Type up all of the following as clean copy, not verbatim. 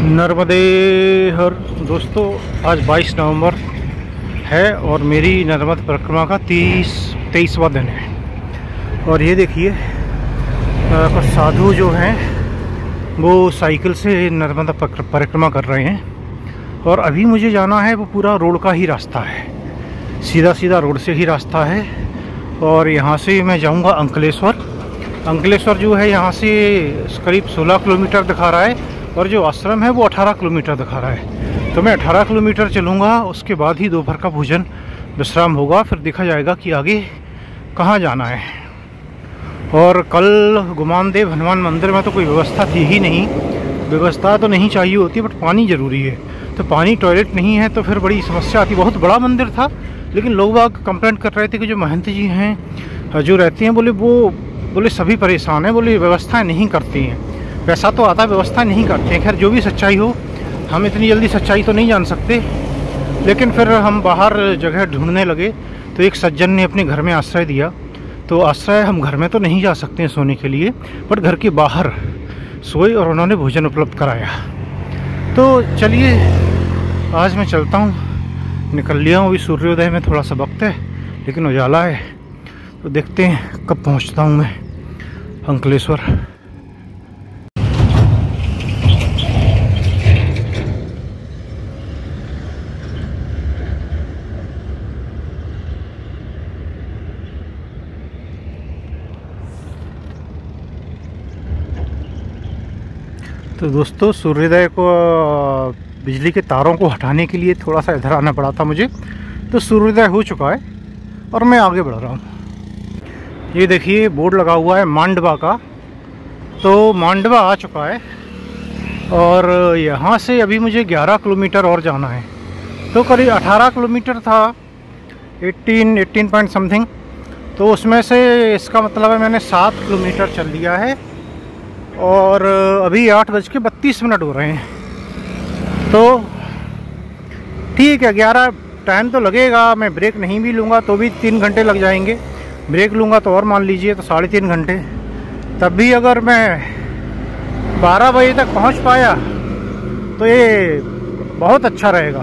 नर्मदे हर दोस्तों, आज 22 नवंबर है और मेरी नर्मदा परिक्रमा का 23वां दिन है। और ये देखिए कुछ साधु जो हैं वो साइकिल से नर्मदा परिक्रमा कर रहे हैं। और अभी मुझे जाना है, वो पूरा रोड का ही रास्ता है, सीधा सीधा रोड से ही रास्ता है। और यहाँ से मैं जाऊँगा अंकलेश्वर। अंकलेश्वर जो है यहाँ से करीब 16 किलोमीटर दिखा रहा है और जो आश्रम है वो 18 किलोमीटर दिखा रहा है। तो मैं 18 किलोमीटर चलूँगा, उसके बाद ही दोपहर का भोजन विश्राम होगा, फिर देखा जाएगा कि आगे कहाँ जाना है। और कल गुमानदेव हनुमान मंदिर में तो कोई व्यवस्था थी ही नहीं। व्यवस्था तो नहीं चाहिए होती, बट पानी ज़रूरी है। तो पानी, टॉयलेट नहीं है तो फिर बड़ी समस्या आती। बहुत बड़ा मंदिर था, लेकिन लोग बाग कंप्लेंट कर रहे थे कि जो महंत जी हैं जो रहते हैं, बोले सभी परेशान हैं, बोले व्यवस्थाएँ नहीं करती हैं। पैसा तो आता है, व्यवस्था नहीं करते हैं। खैर जो भी सच्चाई हो, हम इतनी जल्दी सच्चाई तो नहीं जान सकते। लेकिन फिर हम बाहर जगह ढूंढने लगे तो एक सज्जन ने अपने घर में आश्रय दिया। तो आश्रय, हम घर में तो नहीं जा सकते हैं सोने के लिए, बट घर के बाहर सोए और उन्होंने भोजन उपलब्ध कराया। तो चलिए आज मैं चलता हूँ, निकल लिया हूँ। अभी सूर्योदय में थोड़ा सा वक्त है, लेकिन उजाला है। तो देखते हैं कब पहुँचता हूँ मैं अंकलेश्वर। तो दोस्तों, सूर्योदय को बिजली के तारों को हटाने के लिए थोड़ा सा इधर आना पड़ा था मुझे। तो सूर्योदय हो चुका है और मैं आगे बढ़ रहा हूँ। ये देखिए बोर्ड लगा हुआ है मांडवा का। तो मांडवा आ चुका है और यहाँ से अभी मुझे 11 किलोमीटर और जाना है। तो करीब 18 किलोमीटर था, 18 पॉइंट समथिंग। तो उसमें से इसका मतलब है मैंने 7 किलोमीटर चल लिया है और अभी 8:32 हो रहे हैं। तो ठीक है, 11 टाइम तो लगेगा। मैं ब्रेक नहीं भी लूँगा तो भी 3 घंटे लग जाएंगे। ब्रेक लूँगा तो और मान लीजिए तो 3.5 घंटे। तब भी अगर मैं 12 बजे तक पहुँच पाया तो ये बहुत अच्छा रहेगा।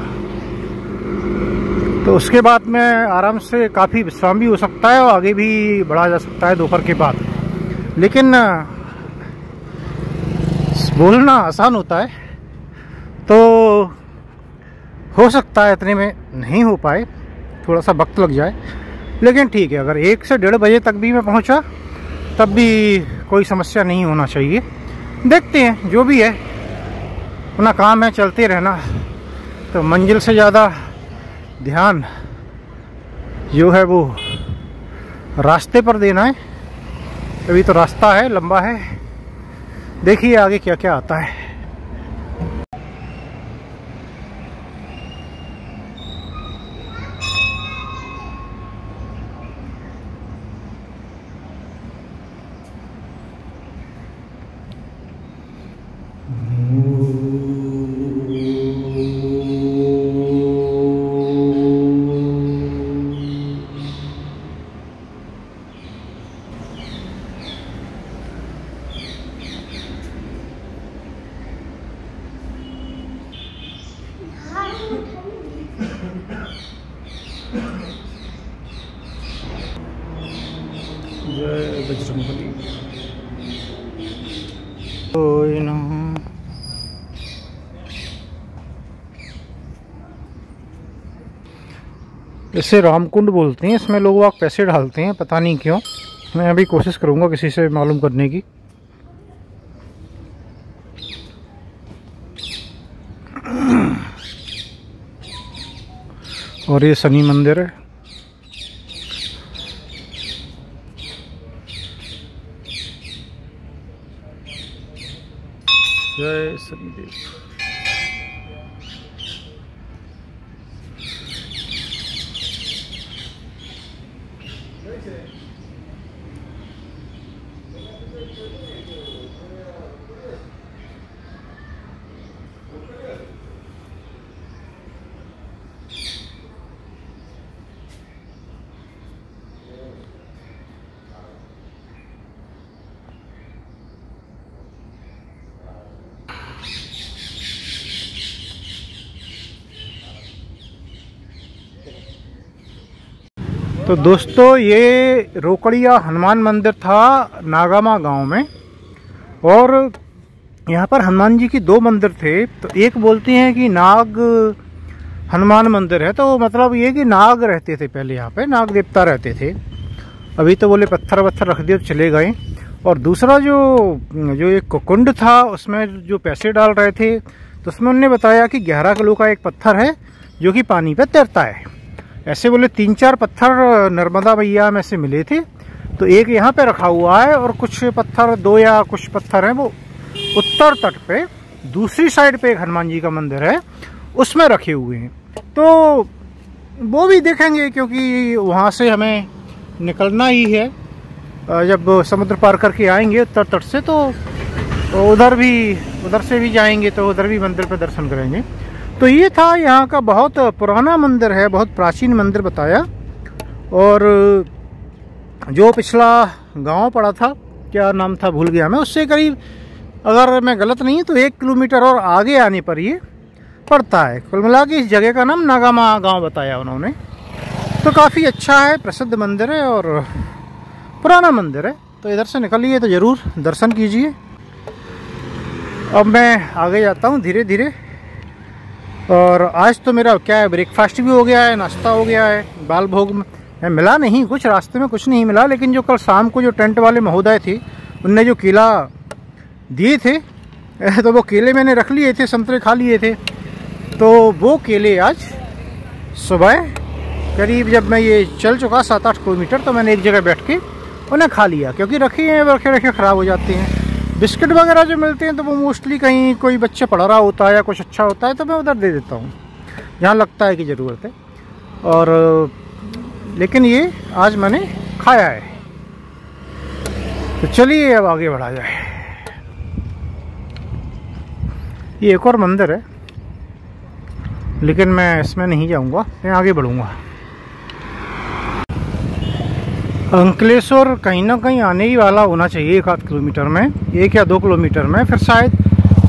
तो उसके बाद में आराम से काफ़ी विश्राम भी हो सकता है और आगे भी बढ़ा जा सकता है दोपहर के बाद। लेकिन बोलना आसान होता है, तो हो सकता है इतने में नहीं हो पाए, थोड़ा सा वक्त लग जाए। लेकिन ठीक है, अगर 1 से 1:30 बजे तक भी मैं पहुंचा तब भी कोई समस्या नहीं होना चाहिए। देखते हैं, जो भी है अपना काम है, चलते रहना। तो मंजिल से ज़्यादा ध्यान जो है वो रास्ते पर देना है। अभी तो रास्ता है, लंबा है, देखिए आगे क्या क्या आता है। जय बजरंगबली। कोई ना, इसे रामकुंड बोलते हैं। इसमें लोग आप पैसे डालते हैं, पता नहीं क्यों। मैं अभी कोशिश करूंगा किसी से मालूम करने की। और ये शनि मंदिर है। जय शनिदेव। तो दोस्तों ये रोकड़िया हनुमान मंदिर था नागामा गांव में, और यहाँ पर हनुमान जी की 2 मंदिर थे। तो एक बोलते हैं कि नाग हनुमान मंदिर है, तो मतलब ये कि नाग रहते थे पहले, यहाँ पे नाग देवता रहते थे। अभी तो बोले पत्थर वत्थर रख दिए तो चले गए। और दूसरा जो एक कुंड था उसमें जो पैसे डाल रहे थे, तो उसमें उन्होंने बताया कि 11 किलो का एक पत्थर है जो कि पानी पे तैरता है। ऐसे बोले 3-4 पत्थर नर्मदा मैया में से मिले थे। तो एक यहाँ पे रखा हुआ है और कुछ पत्थर 2 या कुछ पत्थर हैं वो उत्तर तट पे दूसरी साइड पे एक हनुमान जी का मंदिर है उसमें रखे हुए हैं। तो वो भी देखेंगे, क्योंकि वहाँ से हमें निकलना ही है। जब समुद्र पार करके आएंगे उत्तर तट से, तो उधर से भी जाएंगे, तो उधर भी मंदिर पे दर्शन करेंगे। तो ये था यहाँ का बहुत पुराना मंदिर है, बहुत प्राचीन मंदिर बताया। और जो पिछला गांव पड़ा था, क्या नाम था भूल गया मैं, उससे करीब अगर मैं गलत नहीं तो 1 किलोमीटर और आगे आने पर ये पड़ता है। कुल मिला के इस जगह का नाम नागामा गांव बताया उन्होंने। तो काफ़ी अच्छा है, प्रसिद्ध मंदिर है और पुराना मंदिर है। तो इधर से निकलिए तो ज़रूर दर्शन कीजिए। अब मैं आगे जाता हूँ धीरे धीरे। और आज तो मेरा क्या है, ब्रेकफास्ट भी हो गया है, नाश्ता हो गया है। बाल भोग में मिला नहीं कुछ, रास्ते में कुछ नहीं मिला, लेकिन जो कल शाम को जो टेंट वाले महोदय थे उनने जो केला दिए थे तो वो केले मैंने रख लिए थे, संतरे खा लिए थे। तो वो केले आज सुबह करीब जब मैं ये चल चुका 7-8 किलोमीटर, तो मैंने एक जगह बैठ के उन्हें खा लिया, क्योंकि रखे हैं रखे रखे ख़राब हो जाते हैं। बिस्किट वगैरह जो मिलते हैं तो वो मोस्टली कहीं कोई बच्चे पढ़ा रहा होता है या कुछ अच्छा होता है तो मैं उधर दे देता हूँ जहाँ लगता है कि ज़रूरत है। और लेकिन ये आज मैंने खाया है। तो चलिए अब आगे बढ़ा जाए। ये एक और मंदिर है, लेकिन मैं इसमें नहीं जाऊंगा, मैं आगे बढ़ूंगा। अंकलेश्वर कहीं ना कहीं आने ही वाला होना चाहिए 1-8 किलोमीटर में, 1 या 2 किलोमीटर में। फिर शायद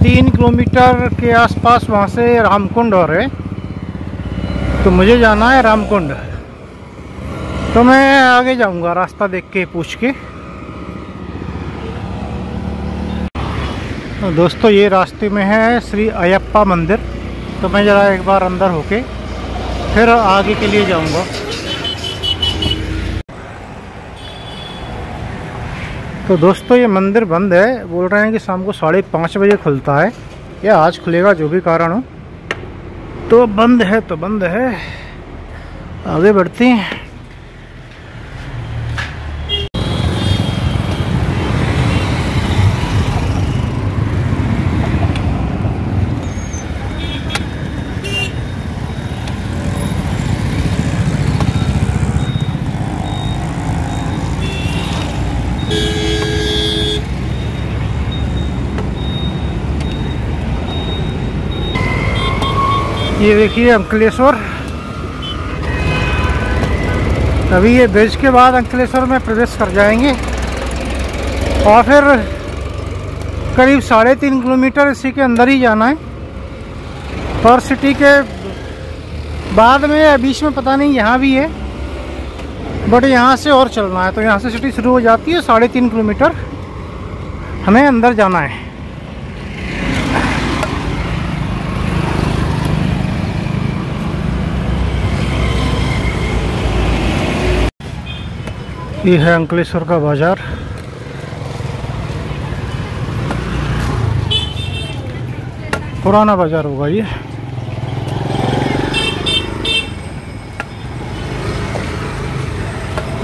3 किलोमीटर के आसपास वहाँ से रामकुंड और है, तो मुझे जाना है रामकुंड। तो मैं आगे जाऊंगा रास्ता देख के, पूछ के। तो दोस्तों ये रास्ते में है श्री अयप्पा मंदिर। तो मैं ज़रा एक बार अंदर होके फिर आगे के लिए जाऊंगा। तो दोस्तों ये मंदिर बंद है, बोल रहे हैं कि शाम को 5:30 बजे खुलता है, या आज खुलेगा, जो भी कारण हो। तो बंद है तो बंद है, आगे बढ़ते हैं। ये देखिए अंकलेश्वर। अभी ये ब्रिज के बाद अंकलेश्वर में प्रवेश कर जाएंगे और फिर करीब 3.5 किलोमीटर इसी के अंदर ही जाना है। और सिटी के बाद में या बीच में पता नहीं यहाँ भी है, बट यहाँ से और चलना है। तो यहाँ से सिटी शुरू हो जाती है, 3.5 किलोमीटर हमें अंदर जाना है। ये है अंकलेश्वर का बाजार। पुराना बाजार होगा ये।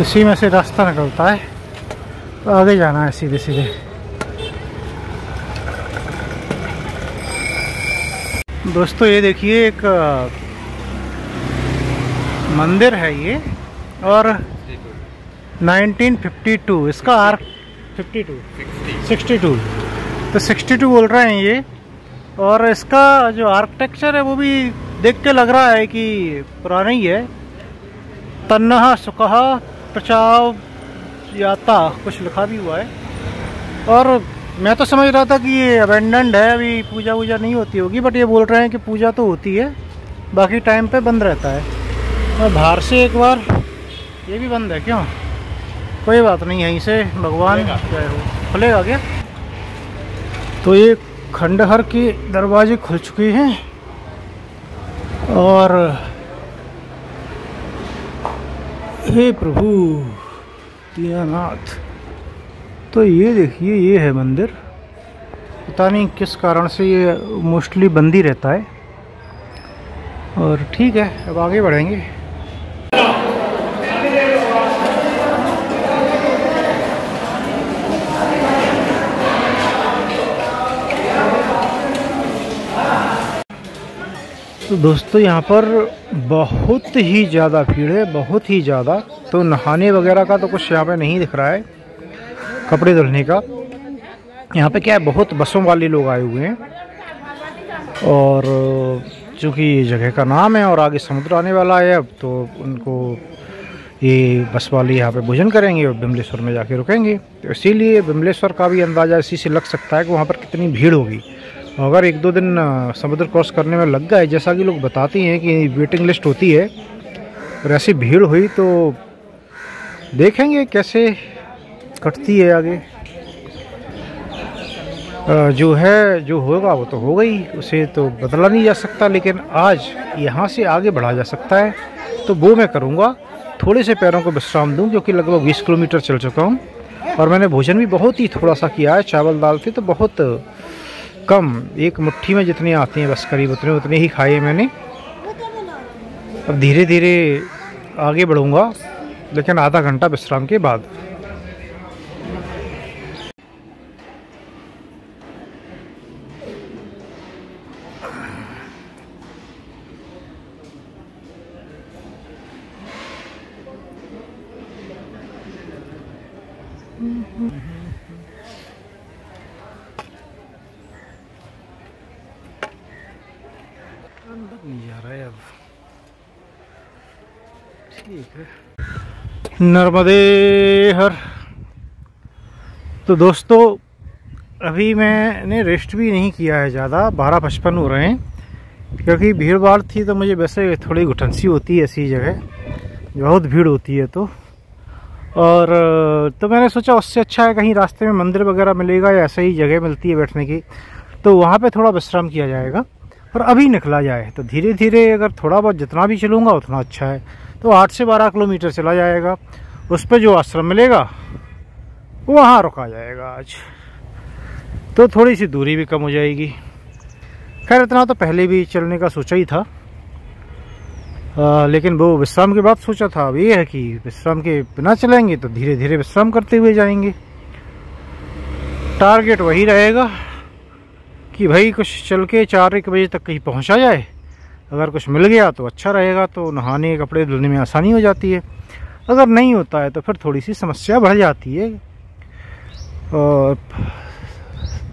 इसी में से रास्ता निकलता है, तो आगे जाना है सीधे सीधे। दोस्तों ये देखिए एक मंदिर है ये, और 1952 इसका आर्क 62 तो 62 बोल रहे हैं ये। और इसका जो आर्किटेक्चर है वो भी देख के लग रहा है कि पुराना ही है। तन्नहा सुकहा प्रचाव याता कुछ लिखा भी हुआ है। और मैं तो समझ रहा था कि ये अबेंडेंड है, अभी पूजा वूजा नहीं होती होगी, बट ये बोल रहे हैं कि पूजा तो होती है, बाकी टाइम पे बंद रहता है। मैं बाहर से एक बार ये भी बंद है क्यों? कोई बात नहीं, यहीं से भगवान जय हो। खुलेगा क्या? तो ये खंडहर के दरवाजे खुल चुके हैं और हे प्रभु दीनानाथ। तो ये देखिए, ये है मंदिर। पता नहीं किस कारण से ये मोस्टली बंद ही रहता है। और ठीक है, अब आगे बढ़ेंगे। तो दोस्तों यहाँ पर बहुत ही ज़्यादा भीड़ है, बहुत ही ज़्यादा। तो नहाने वगैरह का तो कुछ यहाँ पे नहीं दिख रहा है, कपड़े धुलने का। यहाँ पे क्या है, बहुत बसों वाले लोग आए हुए हैं और चूँकि ये जगह का नाम है और आगे समुद्र आने वाला है अब, तो उनको ये बस वाले यहाँ पे भोजन करेंगे और बिमलेश्वर में जाके रुकेंगे। तो इसीलिए बिमलेश्वर का भी अंदाज़ा इसी से लग सकता है कि वहाँ पर कितनी भीड़ होगी। अगर 1-2 दिन समुद्र क्रॉस करने में लग गए, जैसा कि लोग बताते हैं कि वेटिंग लिस्ट होती है, और ऐसी भीड़ हुई तो देखेंगे कैसे कटती है आगे। जो होगा वो तो होगा ही, उसे तो बदला नहीं जा सकता। लेकिन आज यहाँ से आगे बढ़ा जा सकता है, तो वो मैं करूँगा। थोड़े से पैरों को विश्राम दूँ, क्योंकि लगभग 20 किलोमीटर चल चुका हूँ और मैंने भोजन भी बहुत ही थोड़ा सा किया है। चावल दाल थे तो बहुत कम, एक मुट्ठी में जितने आते हैं बस करीब उतने ही खाए मैंने। अब धीरे धीरे आगे बढ़ूँगा, लेकिन आधा घंटा विश्राम के बाद। नहीं जा रहा है अब, ठीक है। नर्मदे हर। तो दोस्तों अभी मैंने रेस्ट भी नहीं किया है ज़्यादा, 12:55 हो रहे हैं, क्योंकि भीड़ भाड़ थी तो मुझे वैसे थोड़ी घुटनसी होती है ऐसी जगह, बहुत भीड़ होती है तो। और तो मैंने सोचा उससे अच्छा है कहीं रास्ते में मंदिर वगैरह मिलेगा या ऐसे ही जगह मिलती है बैठने की, तो वहाँ पे थोड़ा विश्राम किया जाएगा और अभी निकला जाए। तो धीरे धीरे अगर थोड़ा बहुत जितना भी चलूँगा उतना अच्छा है। तो 8 से 12 किलोमीटर चला जाएगा, उस पर जो आश्रम मिलेगा वहाँ रुका जाएगा आज, तो थोड़ी सी दूरी भी कम हो जाएगी। खैर इतना तो पहले भी चलने का सोचा ही था, लेकिन वो विश्राम के बाद सोचा था। अब ये है कि विश्राम के बिना चलेंगे तो धीरे धीरे विश्राम करते हुए जाएंगे। टारगेट वही रहेगा कि भाई कुछ चल के 4-1 बजे तक कहीं पहुंचा जाए। अगर कुछ मिल गया तो अच्छा रहेगा, तो नहाने कपड़े धुलने में आसानी हो जाती है। अगर नहीं होता है तो फिर थोड़ी सी समस्या बढ़ जाती है। और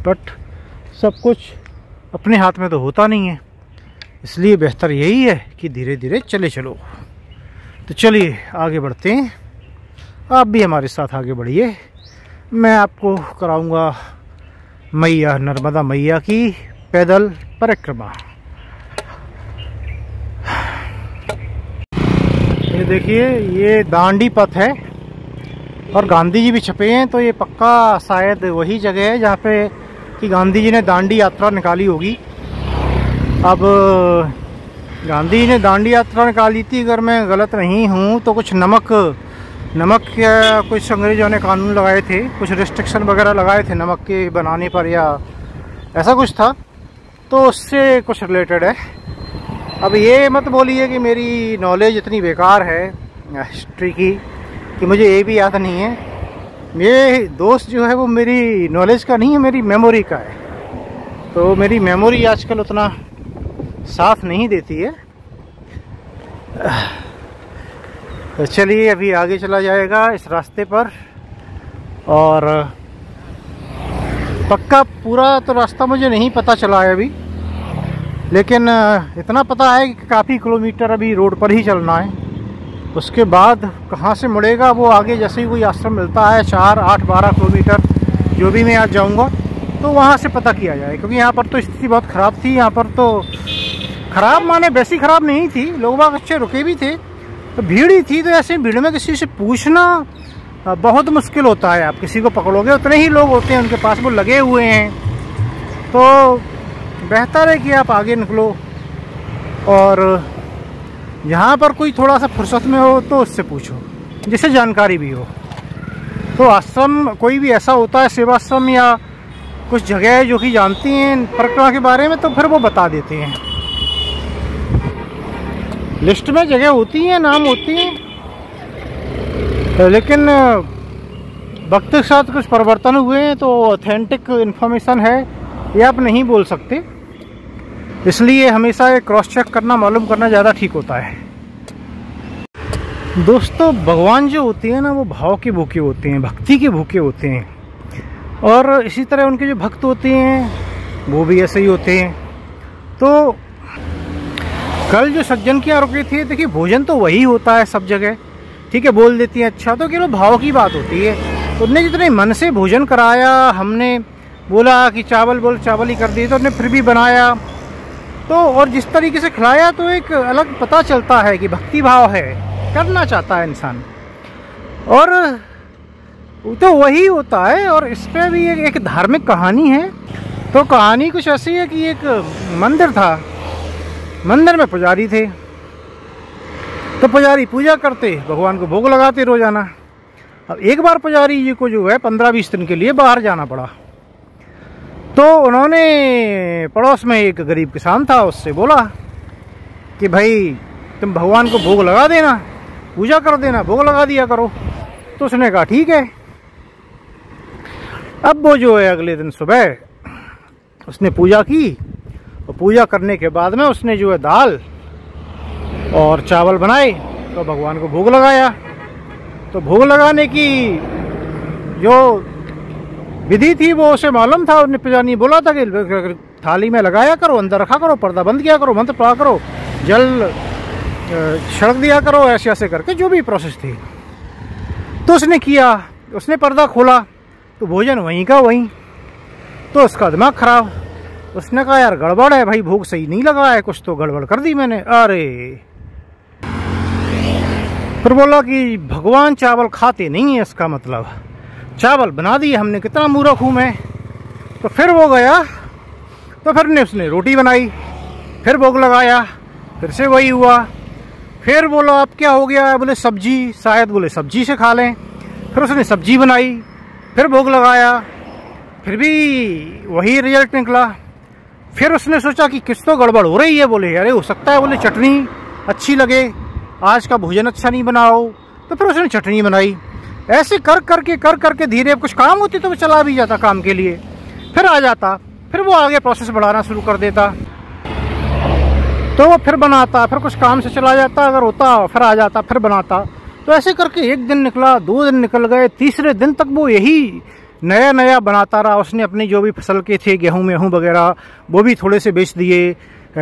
बट सब कुछ अपने हाथ में तो होता नहीं है, इसलिए बेहतर यही है कि धीरे धीरे चलो। तो चलिए आगे बढ़ते हैं, आप भी हमारे साथ आगे बढ़िए। मैं आपको कराऊंगा मैया नर्मदा मैया की पैदल परिक्रमा। ये देखिए, ये दांडी पथ है और गांधी जी भी छपे हैं, तो ये पक्का शायद वही जगह है जहाँ पे कि गांधी जी ने दांडी यात्रा निकाली होगी। अब गांधी जी ने दांडी यात्रा निकाली थी, अगर मैं गलत नहीं हूँ तो कुछ नमक या कुछ अंग्रेजों ने कानून लगाए थे, कुछ रिस्ट्रिक्शन वगैरह लगाए थे नमक के बनाने पर या ऐसा कुछ था, तो उससे कुछ रिलेटेड है। अब ये मत बोलिए कि मेरी नॉलेज इतनी बेकार है हिस्ट्री की कि मुझे ये भी याद नहीं है। ये दोस्त जो है वो मेरी नॉलेज का नहीं है, मेरी मेमोरी का है। तो मेरी मेमोरी आजकल उतना साथ नहीं देती है। तो चलिए अभी आगे चला जाएगा इस रास्ते पर, और पक्का पूरा तो रास्ता मुझे नहीं पता चला है अभी, लेकिन इतना पता है कि काफ़ी किलोमीटर अभी रोड पर ही चलना है। उसके बाद कहाँ से मुड़ेगा वो आगे जैसे ही कोई आश्रम मिलता है 4, 8, 12 किलोमीटर जो भी मैं आज जाऊँगा तो वहाँ से पता किया जाए। क्योंकि यहाँ पर तो स्थिति बहुत ख़राब थी। यहाँ पर तो ख़राब माने वैसी ख़राब नहीं थी, लोग बाग अच्छे रुके भी थे, तो भीड़ ही थी, तो ऐसे भीड़ में किसी से पूछना बहुत मुश्किल होता है। आप किसी को पकड़ोगे, उतने ही लोग होते हैं उनके पास, वो लगे हुए हैं। तो बेहतर है कि आप आगे निकलो, और यहाँ पर कोई थोड़ा सा फुर्सत में हो तो उससे पूछो, जिससे जानकारी भी हो। तो आश्रम कोई भी ऐसा होता है, सेवाश्रम या कुछ जगह है जो कि जानती हैं परिक्रमा के बारे में, तो फिर वो बता देते हैं। लिस्ट में जगह होती हैं, नाम होती हैं, लेकिन वक्त के साथ कुछ परिवर्तन हुए हैं, तो ऑथेंटिक इन्फॉर्मेशन है ये आप नहीं बोल सकते। इसलिए हमेशा ये क्रॉस चेक करना, मालूम करना ज़्यादा ठीक होता है। दोस्तों, भगवान जो होते हैं ना, वो भाव के भूखे होते हैं, भक्ति के भूखे होते हैं, और इसी तरह उनके जो भक्त होते हैं वो भी ऐसे ही होते हैं। तो कल जो सज्जन की आरोग्य थी, देखिए भोजन तो वही होता है सब जगह, ठीक है, बोल देती है अच्छा, तो केवल भाव की बात होती है। तो उन्होंने जितने मन से भोजन कराया, हमने बोला कि चावल बोल, चावल ही कर दिए, तो उन्होंने फिर भी बनाया, तो और जिस तरीके से खिलाया, तो एक अलग पता चलता है कि भक्ति भाव है, करना चाहता है इंसान, और तो वही होता है। और इस पर भी एक धार्मिक कहानी है। तो कहानी कुछ ऐसी है कि एक मंदिर था, मंदिर में पुजारी थे, तो पुजारी पूजा करते, भगवान को भोग लगाते रोजाना। अब एक बार पुजारी जी को जो है 15-20 दिन के लिए बाहर जाना पड़ा, तो उन्होंने पड़ोस में एक गरीब किसान था, उससे बोला कि भाई तुम भगवान को भोग लगा देना, पूजा कर देना, भोग लगा दिया करो। तो उसने कहा ठीक है। अब वो जो है अगले दिन सुबह उसने पूजा की, और पूजा करने के बाद में उसने जो है दाल और चावल बनाए, तो भगवान को भोग लगाया। तो भोग लगाने की जो विधि थी वो उसे मालूम था, उसने पुजारी बोला था कि थाली में लगाया करो, अंदर रखा करो, पर्दा बंद किया करो, मंत्र पढ़ा करो, जल छिड़क दिया करो, ऐसे ऐसे करके जो भी प्रोसेस थी। तो उसने किया, उसने पर्दा खोला तो भोजन वहीं का वहीं। तो उसका दिमाग खराब, उसने कहा यार गड़बड़ है भाई, भोग सही नहीं लगा है, कुछ तो गड़बड़ कर दी मैंने। अरे फिर बोला कि भगवान चावल खाते नहीं है, इसका मतलब चावल बना दिए हमने, कितना मूर्ख हूँ मैं। तो फिर वो गया, तो फिर उसने रोटी बनाई, फिर भोग लगाया, फिर से वही हुआ। फिर बोला अब क्या हो गया है, बोले सब्जी, शायद बोले सब्जी से खा लें। फिर उसने सब्जी बनाई, फिर भोग लगाया, फिर भी वही रिजल्ट निकला। फिर उसने सोचा कि कुछ तो गड़बड़ हो रही है, बोले अरे हो सकता है बोले चटनी अच्छी लगे, आज का भोजन अच्छा नहीं बनाओ। तो फिर उसने चटनी बनाई। ऐसे कर करके धीरे, अब कुछ काम होती तो वो चला भी जाता काम के लिए, फिर आ जाता, फिर वो आगे प्रोसेस बढ़ाना शुरू कर देता, तो वो फिर बनाता, फिर कुछ काम से चला जाता, अगर होता फिर आ जाता, फिर बनाता। तो ऐसे करके एक दिन निकला, 2 दिन निकल गए, तीसरे दिन तक वो यही नया नया बनाता रहा। उसने अपनी जो भी फसल के थे, गेहूँ वगैरह, वो भी थोड़े से बेच दिए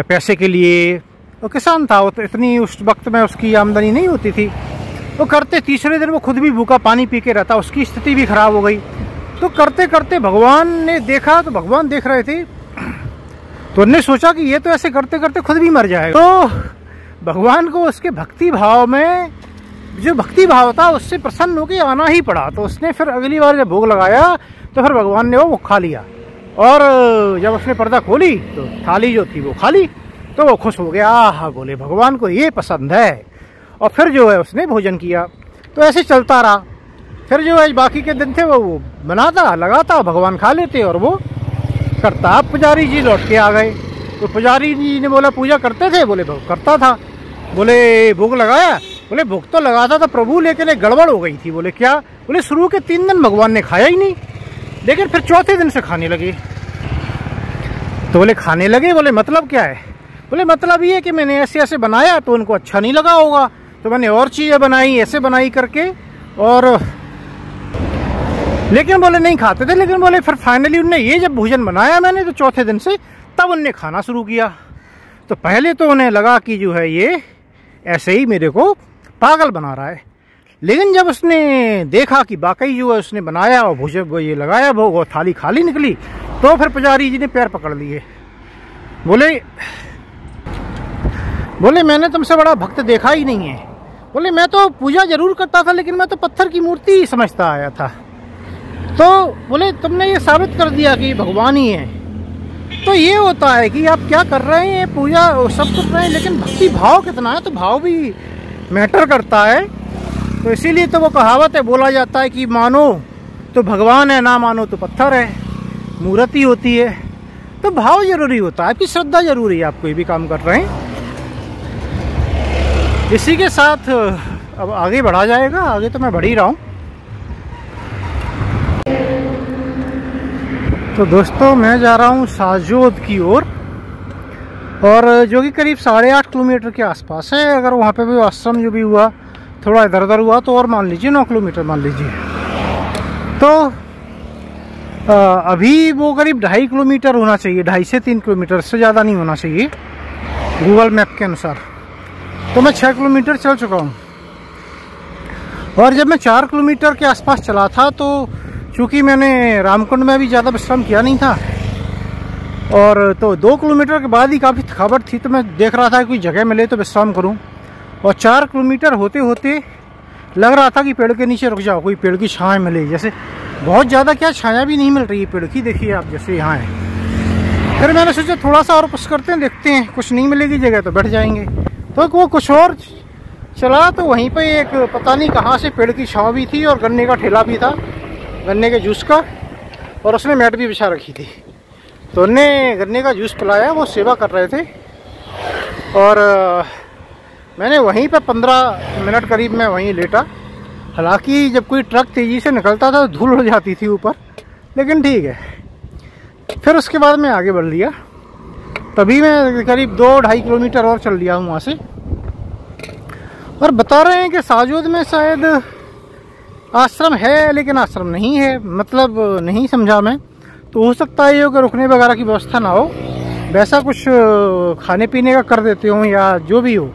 पैसे के लिए। वो किसान था, वो तो इतनी उस वक्त में उसकी आमदनी नहीं होती थी। वो करते, तीसरे दिन वो खुद भी भूखा पानी पी के रहता, उसकी स्थिति भी खराब हो गई। तो करते करते भगवान ने देखा, तो भगवान देख रहे थे, तो उन्होंने सोचा कि ये तो ऐसे करते करते खुद भी मर जाएगा। तो भगवान को उसके भक्ति भाव में, जो भक्ति भाव था उससे प्रसन्न होकर आना ही पड़ा। तो उसने फिर अगली बार जब भोग लगाया, तो फिर भगवान ने वो खा लिया, और जब उसने पर्दा खोली तो थाली जो थी वो खाली। तो वो खुश हो गया, आहा बोले भगवान को ये पसंद है। और फिर जो है उसने भोजन किया। तो ऐसे चलता रहा। फिर जो है बाकी के दिन थे वो बनाता, लगाता, भगवान खा लेते और वो करता। अब पुजारी जी लौट के आ गए, तो पुजारी जी ने बोला पूजा करते थे, बोले करता था। बोले भोग लगाया, बोले भोग तो लगाता था प्रभु, लेकिन एक गड़बड़ हो गई थी। बोले क्या? बोले शुरू के 3 दिन भगवान ने खाया ही नहीं, लेकिन फिर चौथे दिन से खाने लगे। तो बोले खाने लगे, बोले मतलब क्या है? बोले मतलब ये कि मैंने ऐसे ऐसे बनाया तो उनको अच्छा नहीं लगा होगा, तो मैंने और चीज़ें बनाई, ऐसे बनाई करके, और लेकिन बोले नहीं खाते थे। लेकिन बोले फिर फाइनली उनने ये जब भोजन बनाया मैंने, तो चौथे दिन से तब उनने खाना शुरू किया। तो पहले तो उन्हें लगा कि जो है ये ऐसे ही मेरे को पागल बना रहा है, लेकिन जब उसने देखा कि वाकई जो है उसने बनाया और भोजन वो ये लगाया भोग और थाली खाली निकली, तो फिर पुजारी जी ने पैर पकड़ लिए। बोले मैंने तुमसे बड़ा भक्त देखा ही नहीं है, बोले मैं तो पूजा जरूर करता था लेकिन मैं तो पत्थर की मूर्ति ही समझता आया था। तो बोले तुमने ये साबित कर दिया कि भगवान ही है। तो ये होता है कि आप क्या कर रहे हैं, पूजा सब कुछ रहे हैं, लेकिन भक्ति भाव कितना है, तो भाव भी मैटर करता है। तो इसीलिए तो वो कहावत है, बोला जाता है कि मानो तो भगवान है, ना मानो तो पत्थर है, मूर्ति होती है। तो भाव जरूरी होता है, आपकी श्रद्धा जरूरी है, आप कोई भी काम कर रहे हैं। इसी के साथ अब आगे बढ़ा जाएगा, आगे तो मैं बढ़ ही रहा हूँ। तो दोस्तों मैं जा रहा हूँ साजोद की ओर, और जो कि करीब 8.5 किलोमीटर के आसपास है। अगर वहाँ पे भी आश्रम जो भी हुआ थोड़ा इधर उधर हुआ तो और मान लीजिए 9 किलोमीटर मान लीजिए। तो अभी वो करीब 2.5 किलोमीटर होना चाहिए, 2.5 से 3 किलोमीटर से ज़्यादा नहीं होना चाहिए गूगल मैप के अनुसार। तो मैं 6 किलोमीटर चल चुका हूँ। और जब मैं 4 किलोमीटर के आसपास चला था तो चूँकि मैंने रामकुंड में भी ज़्यादा विश्राम किया नहीं था, और तो 2 किलोमीटर के बाद ही काफ़ी थकावट थी, तो मैं देख रहा था कोई जगह मिले तो विश्राम करूं। और 4 किलोमीटर होते होते लग रहा था कि पेड़ के नीचे रुक जाओ, कोई पेड़ की छाया मिले। जैसे बहुत ज़्यादा क्या छाया भी नहीं मिल रही है पेड़ की, देखिए आप जैसे यहाँ है। फिर मैंने सोचा थोड़ा सा और पुश करते हैं, देखते हैं कुछ नहीं मिलेगी जगह तो बैठ जाएंगे। तो वो कुछ और चला तो वहीं पर एक पता नहीं कहाँ से पेड़ की छाँव भी थी और गन्ने का ठेला भी था, गन्ने के जूस का, और उसने मैट भी बिछा रखी थी। तो उन्हें गन्ने का जूस पिलाया, वो सेवा कर रहे थे। और मैंने वहीं पे 15 मिनट करीब मैं वहीं लेटा। हालांकि जब कोई ट्रक तेज़ी से निकलता था तो धूल उड़ जाती थी ऊपर, लेकिन ठीक है। फिर उसके बाद मैं आगे बढ़ लिया। तभी मैं करीब 2-2.5 किलोमीटर और चल लिया हूँ वहाँ से। और बता रहे हैं कि साजोद में शायद आश्रम है लेकिन आश्रम नहीं है, मतलब नहीं समझा मैं। तो हो सकता है ये कि रुकने वगैरह की व्यवस्था ना हो, वैसा कुछ खाने पीने का कर देते हो या जो भी हो।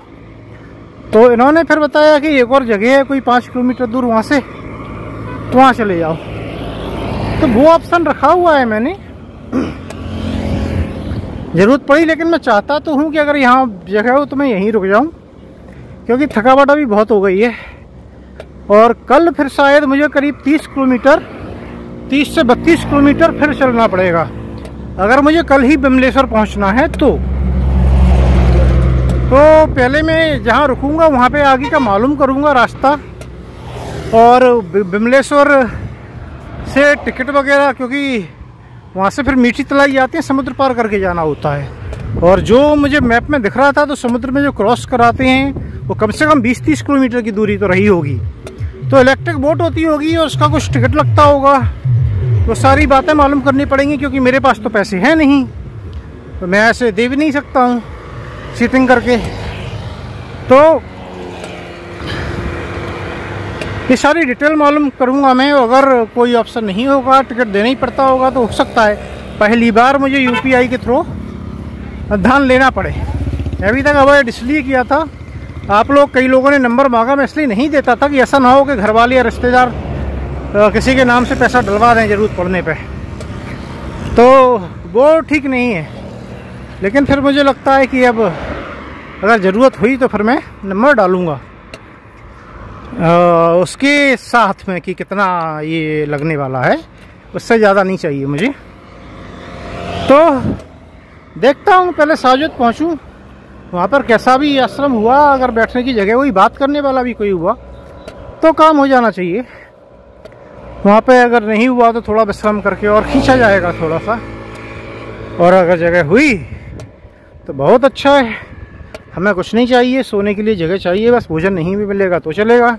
तो इन्होंने फिर बताया कि एक और जगह है कोई 5 किलोमीटर दूर वहाँ से, तो वहाँ चले जाओ। तो वो ऑप्शन रखा हुआ है मैंने, ज़रूरत पड़ी। लेकिन मैं चाहता तो हूँ कि अगर यहाँ जगह हो तो मैं यहीं रुक जाऊँ, क्योंकि थकावट अभी बहुत हो गई है। और कल फिर शायद मुझे करीब 30 से 32 किलोमीटर फिर चलना पड़ेगा अगर मुझे कल ही बिमलेश्वर पहुंचना है। तो पहले मैं जहां रुकूंगा वहां पे आगे का मालूम करूंगा रास्ता, और बिमलेश्वर से टिकट वगैरह, क्योंकि वहां से फिर मीठी तलाई जाती है, समुद्र पार करके जाना होता है। और जो मुझे मैप में दिख रहा था तो समुद्र में जो क्रॉस कराते हैं वो कम से कम 20-30 किलोमीटर की दूरी तो रही होगी। तो इलेक्ट्रिक बोट होती होगी और उसका कुछ टिकट लगता होगा। तो सारी बातें मालूम करनी पड़ेंगी, क्योंकि मेरे पास तो पैसे हैं नहीं, तो मैं ऐसे दे भी नहीं सकता हूँ सीटिंग करके। तो ये सारी डिटेल मालूम करूँगा मैं। अगर कोई ऑप्शन नहीं होगा, टिकट देना ही पड़ता होगा, तो हो सकता है पहली बार मुझे UPI के थ्रू धन लेना पड़े। अभी तक अवॉइड इसलिए किया था, आप लोग कई लोगों ने नंबर मांगा, मैं इसलिए नहीं देता था कि ऐसा ना हो कि घर वाले या रिश्तेदार किसी के नाम से पैसा डलवा दें ज़रूरत पड़ने पे, तो वो ठीक नहीं है। लेकिन फिर मुझे लगता है कि अब अगर ज़रूरत हुई तो फिर मैं नंबर डालूँगा उसके साथ में कि कितना ये लगने वाला है, उससे ज़्यादा नहीं चाहिए मुझे। तो देखता हूँ, पहले साजोद पहुँचूँ, वहाँ पर कैसा भी आश्रम हुआ, अगर बैठने की जगह हुई, बात करने वाला भी कोई हुआ तो काम हो जाना चाहिए। वहाँ पे अगर नहीं हुआ तो थोड़ा विश्राम करके और खींचा जाएगा थोड़ा सा। और अगर जगह हुई तो बहुत अच्छा है, हमें कुछ नहीं चाहिए, सोने के लिए जगह चाहिए बस। भोजन नहीं भी मिलेगा तो चलेगा,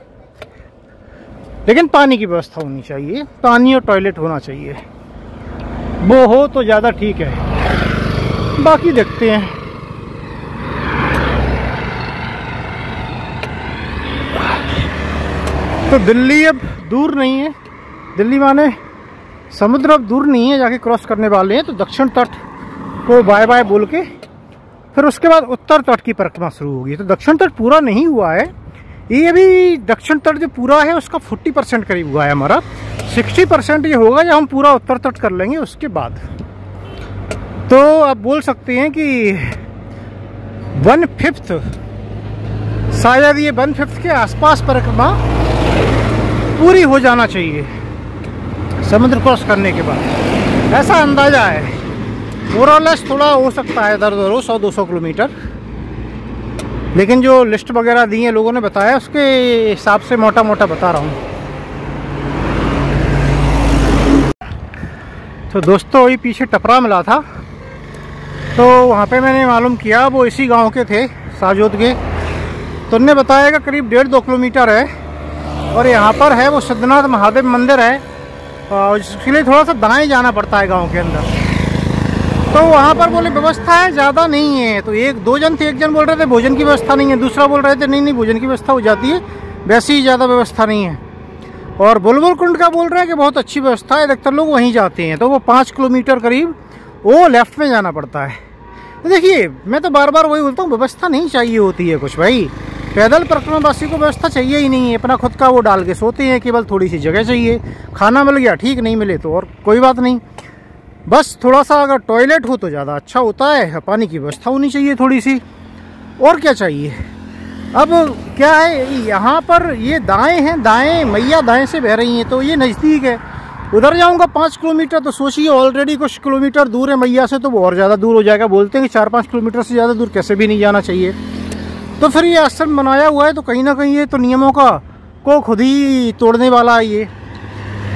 लेकिन पानी की व्यवस्था होनी चाहिए, पानी और टॉयलेट होना चाहिए। वो हो तो ज़्यादा ठीक है, बाकी देखते हैं। तो दिल्ली अब दूर नहीं है, दिल्ली माने समुद्र अब दूर नहीं है, जाके क्रॉस करने वाले हैं। तो दक्षिण तट को बाय बाय बोल के फिर उसके बाद उत्तर तट की परिक्रमा शुरू होगी। तो दक्षिण तट पूरा नहीं हुआ है, ये अभी दक्षिण तट जो पूरा है उसका 40% करीब हुआ है हमारा। 60% ये होगा जब हम पूरा उत्तर तट कर लेंगे उसके बाद। तो आप बोल सकते हैं कि 1/5 शायद ये 1/5 के आसपास परिक्रमा पूरी हो जाना चाहिए समुद्र क्रॉस करने के बाद, ऐसा अंदाज़ा है। मोरलेस थोड़ा हो सकता है इधर उधर 100-200 किलोमीटर, लेकिन जो लिस्ट वगैरह दी है लोगों ने बताया उसके हिसाब से मोटा मोटा बता रहा हूँ। तो दोस्तों ये पीछे टपरा मिला था, तो वहाँ पे मैंने मालूम किया वो इसी गांव के थे, साजोद के। तो उन्होंने बताया कि करीब 1.5-2 किलोमीटर है और यहाँ पर है वो सिद्धनाथ महादेव मंदिर है, और इसके लिए थोड़ा सा दाएँ जाना पड़ता है गाँव के अंदर। तो वहाँ पर बोले व्यवस्था है, ज़्यादा नहीं है। तो 1-2 जन थे, एक जन बोल रहे थे भोजन की व्यवस्था नहीं है, दूसरा बोल रहे थे नहीं भोजन की व्यवस्था हो जाती है, वैसे ही ज़्यादा व्यवस्था नहीं है। और बुलबुल कुंड का बोल रहे हैं कि बहुत अच्छी व्यवस्था है, अधिकतर लोग वहीं जाते हैं। तो वो 5 किलोमीटर करीब वो लेफ्ट में जाना पड़ता है। तो देखिए मैं तो बार बार वही बोलता हूँ, व्यवस्था नहीं चाहिए होती है कुछ भाई। पैदल परिक्रमावासी को व्यवस्था चाहिए ही नहीं है, अपना खुद का वो डाल के सोते हैं, केवल थोड़ी सी जगह चाहिए, खाना मिल गया ठीक, नहीं मिले तो और कोई बात नहीं। बस थोड़ा सा अगर टॉयलेट हो तो ज़्यादा अच्छा होता है, पानी की व्यवस्था होनी चाहिए थोड़ी सी, और क्या चाहिए। अब क्या है यहाँ पर ये दाएं हैं, दाएं मैया दाएं से बह रही हैं, तो ये नज़दीक है। उधर जाऊँगा 5 किलोमीटर तो सोचिए ऑलरेडी कुछ किलोमीटर दूर है मैया से, तो वो और ज़्यादा दूर हो जाएगा। बोलते हैं कि 4-5 किलोमीटर से ज़्यादा दूर कैसे भी नहीं जाना चाहिए। तो फिर ये आश्रम बनाया हुआ है, तो कहीं ना कहीं ये तो नियमों को खुद ही तोड़ने वाला है ये।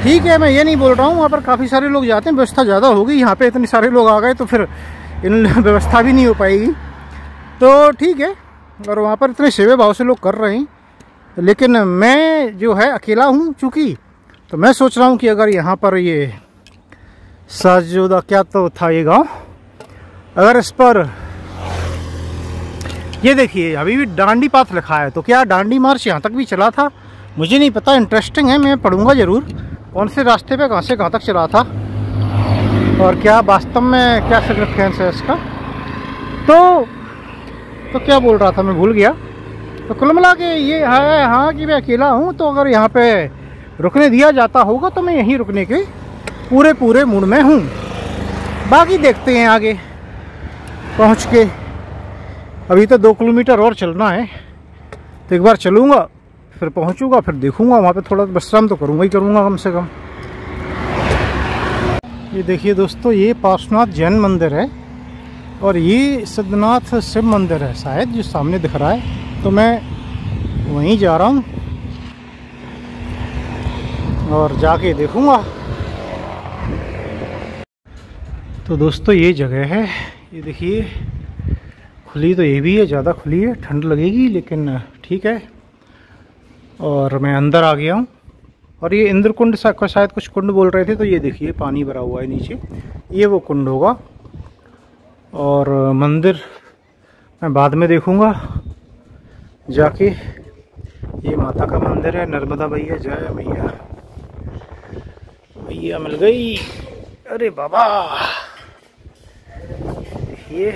ठीक है, मैं ये नहीं बोल रहा हूँ, वहाँ पर काफ़ी सारे लोग जाते हैं, व्यवस्था ज़्यादा होगी। यहाँ पे इतने सारे लोग आ गए तो फिर इन व्यवस्था भी नहीं हो पाएगी, तो ठीक है। और वहाँ पर इतने सेवा भाव से लोग कर रहे हैं, लेकिन मैं जो है अकेला हूँ चूँकि, तो मैं सोच रहा हूँ कि अगर यहाँ पर ये साजोदा क्या तो था ये गाँव, अगर इस पर ये देखिए अभी भी डांडी पाथ लिखा है, तो क्या डांडी मार्च यहाँ तक भी चला था मुझे नहीं पता। इंटरेस्टिंग है, मैं पढ़ूंगा ज़रूर कौन से रास्ते पे कहाँ से कहाँ तक चला था और क्या वास्तव में क्या सिग्निफिकेंस है इसका। तो क्या बोल रहा था मैं भूल गया। तो कुल मिला के ये है हाँ कि मैं अकेला हूँ, तो अगर यहाँ पे रुकने दिया जाता होगा तो मैं यहीं रुकने के पूरे मूड में हूँ। बाकी देखते हैं आगे पहुँच के, अभी तो 2 किलोमीटर और चलना है, तो एक बार चलूँगा फिर पहुँचूँगा, फिर देखूँगा वहाँ पे थोड़ा विश्राम तो करूँगा ही करूँगा कम से कम। ये देखिए दोस्तों, ये पार्श्वनाथ जैन मंदिर है और ये सिद्धनाथ शिव मंदिर है शायद जो सामने दिख रहा है, तो मैं वहीं जा रहा हूँ और जाके देखूँगा। तो दोस्तों ये जगह है, ये देखिए खुली तो ये भी है, ज़्यादा खुली है, ठंड लगेगी लेकिन ठीक है। और मैं अंदर आ गया हूँ और ये इंद्र कुंड शायद कुछ कुंड बोल रहे थे, तो ये देखिए पानी भरा हुआ है नीचे, ये वो कुंड होगा। और मंदिर मैं बाद में देखूँगा जाके। ये माता का मंदिर है, नर्मदा मैया जय मैया, मैया मिल गई, अरे बाबा ये